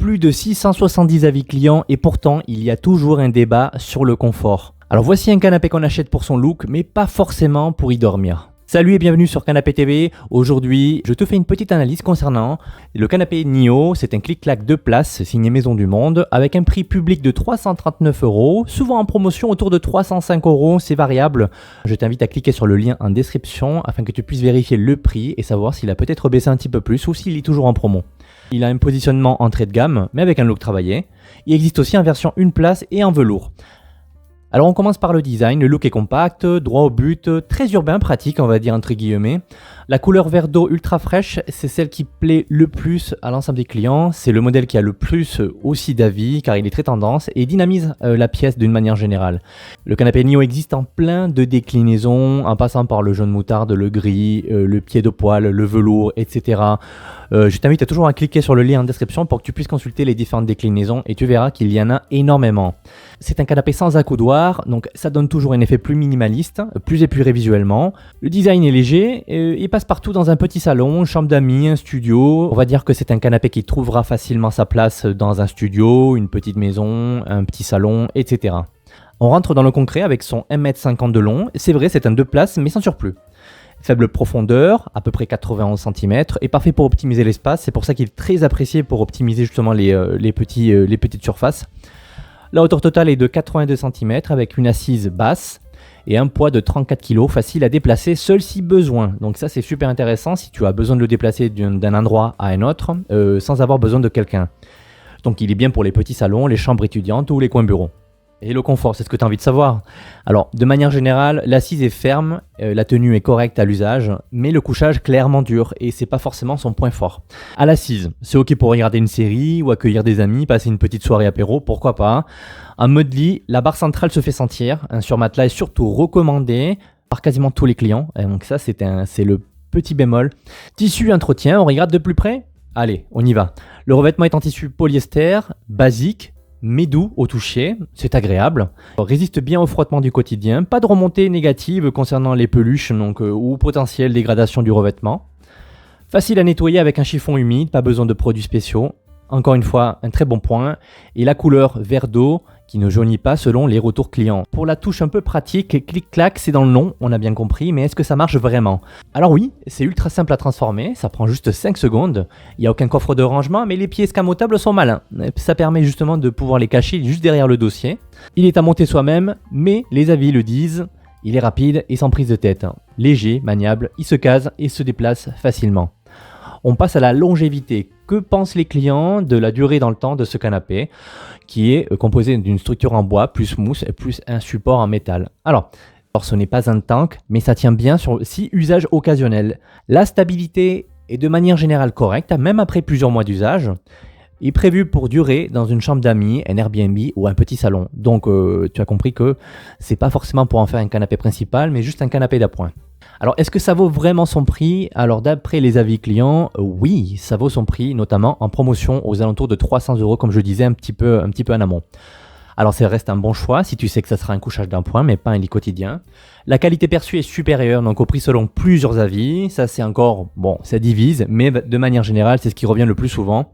Plus de 670 avis clients et pourtant il y a toujours un débat sur le confort. Alors voici un canapé qu'on achète pour son look mais pas forcément pour y dormir. Salut et bienvenue sur Canapé TV. Aujourd'hui, je te fais une petite analyse concernant le canapé NIO. C'est un clic-clac 2 places signé Maison du Monde avec un prix public de 339 €, souvent en promotion autour de 305 €, c'est variable. Je t'invite à cliquer sur le lien en description afin que tu puisses vérifier le prix et savoir s'il a peut-être baissé un petit peu plus ou s'il est toujours en promo. Il a un positionnement entrée de gamme mais avec un look travaillé. Il existe aussi en version 1 place et en velours. Alors on commence par le design, le look est compact, droit au but, très urbain, pratique on va dire entre guillemets. La couleur vert d'eau ultra fraîche, c'est celle qui plaît le plus à l'ensemble des clients. C'est le modèle qui a le plus aussi d'avis car il est très tendance et dynamise la pièce d'une manière générale. Le canapé NIO existe en plein de déclinaisons en passant par le jaune moutarde, le gris, le pied de poil, le velours, etc. Je t'invite toujours à cliquer sur le lien en description pour que tu puisses consulter les différentes déclinaisons et tu verras qu'il y en a énormément. C'est un canapé sans accoudoir, donc ça donne toujours un effet plus minimaliste, plus épuré visuellement. Le design est léger, il passe partout dans un petit salon, chambre d'amis, un studio. On va dire que c'est un canapé qui trouvera facilement sa place dans un studio, une petite maison, un petit salon, etc. On rentre dans le concret avec son 1,50 m de long. C'est vrai, c'est un 2 places, mais sans surplus. Faible profondeur, à peu près 91 cm, et parfait pour optimiser l'espace. C'est pour ça qu'il est très apprécié pour optimiser justement les petites surfaces. La hauteur totale est de 82 cm avec une assise basse et un poids de 34 kg facile à déplacer seul si besoin. Donc ça c'est super intéressant si tu as besoin de le déplacer d'un endroit à un autre sans avoir besoin de quelqu'un. Donc il est bien pour les petits salons, les chambres étudiantes ou les coins bureaux. Et le confort, c'est ce que tu as envie de savoir. Alors, de manière générale, l'assise est ferme, la tenue est correcte à l'usage, mais le couchage clairement dur et c'est pas forcément son point fort. À l'assise, c'est ok pour regarder une série ou accueillir des amis, passer une petite soirée apéro, pourquoi pas. En mode lit, la barre centrale se fait sentir, un surmatelas est surtout recommandé par quasiment tous les clients, et donc ça c'est le petit bémol. Tissu entretien, on regarde de plus près ? Allez, on y va. Le revêtement est en tissu polyester, basique, mais doux au toucher, c'est agréable. Résiste bien au frottement du quotidien, pas de remontée négative concernant les peluches ou potentielle dégradation du revêtement. Facile à nettoyer avec un chiffon humide, pas besoin de produits spéciaux. Encore une fois, un très bon point. Et la couleur vert d'eau qui ne jaunit pas selon les retours clients. Pour la touche un peu pratique, clic-clac, c'est dans le nom, on a bien compris, mais est-ce que ça marche vraiment ? Alors oui, c'est ultra simple à transformer, ça prend juste 5 secondes. Il n'y a aucun coffre de rangement, mais les pieds escamotables sont malins. Ça permet justement de pouvoir les cacher juste derrière le dossier. Il est à monter soi-même, mais les avis le disent, il est rapide et sans prise de tête. Léger, maniable, il se case et se déplace facilement. On passe à la longévité. Que pensent les clients de la durée dans le temps de ce canapé qui est composé d'une structure en bois plus mousse et plus un support en métal. Alors ce n'est pas un tank, mais ça tient bien sur usage occasionnel. La stabilité est de manière générale correcte, même après plusieurs mois d'usage. Il est prévu pour durer dans une chambre d'amis, un Airbnb ou un petit salon. Donc tu as compris que c'est pas forcément pour en faire un canapé principal, mais juste un canapé d'appoint. Alors, est-ce que ça vaut vraiment son prix ? Alors, d'après les avis clients, oui, ça vaut son prix, notamment en promotion aux alentours de 300 € comme je disais un petit peu en amont. Alors, ça reste un bon choix si tu sais que ça sera un couchage d'appoint, mais pas un lit quotidien. La qualité perçue est supérieure, donc au prix selon plusieurs avis. Ça, c'est encore, bon, ça divise, mais de manière générale, c'est ce qui revient le plus souvent.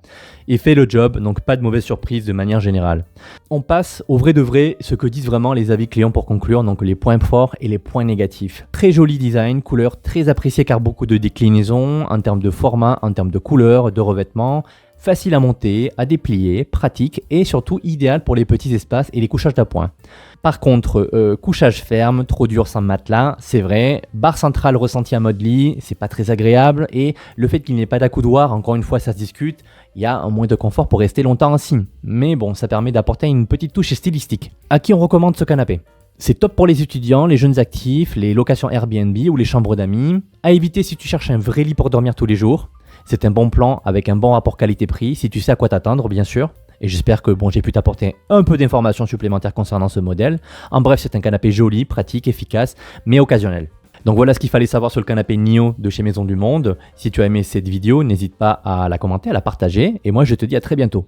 Et fait le job, donc pas de mauvaise surprise de manière générale. On passe au vrai de vrai, ce que disent vraiment les avis clients pour conclure, donc les points forts et les points négatifs. Très joli design, couleur très appréciée car beaucoup de déclinaisons en termes de format, en termes de couleur, de revêtement. Facile à monter, à déplier, pratique et surtout idéal pour les petits espaces et les couchages d'appoint. Par contre, couchage ferme, trop dur sans matelas, c'est vrai. Barre centrale ressentie en mode lit, c'est pas très agréable. Et le fait qu'il n'y ait pas d'accoudoir, encore une fois ça se discute, il y a un moins de confort pour rester longtemps assis. Mais bon, ça permet d'apporter une petite touche stylistique. À qui on recommande ce canapé ? C'est top pour les étudiants, les jeunes actifs, les locations Airbnb ou les chambres d'amis. À éviter si tu cherches un vrai lit pour dormir tous les jours. C'est un bon plan avec un bon rapport qualité-prix, si tu sais à quoi t'attendre bien sûr. Et j'espère que j'ai pu t'apporter un peu d'informations supplémentaires concernant ce modèle. En bref, c'est un canapé joli, pratique, efficace, mais occasionnel. Donc voilà ce qu'il fallait savoir sur le canapé NIO de chez Maison du Monde. Si tu as aimé cette vidéo, n'hésite pas à la commenter, à la partager. Et moi, je te dis à très bientôt.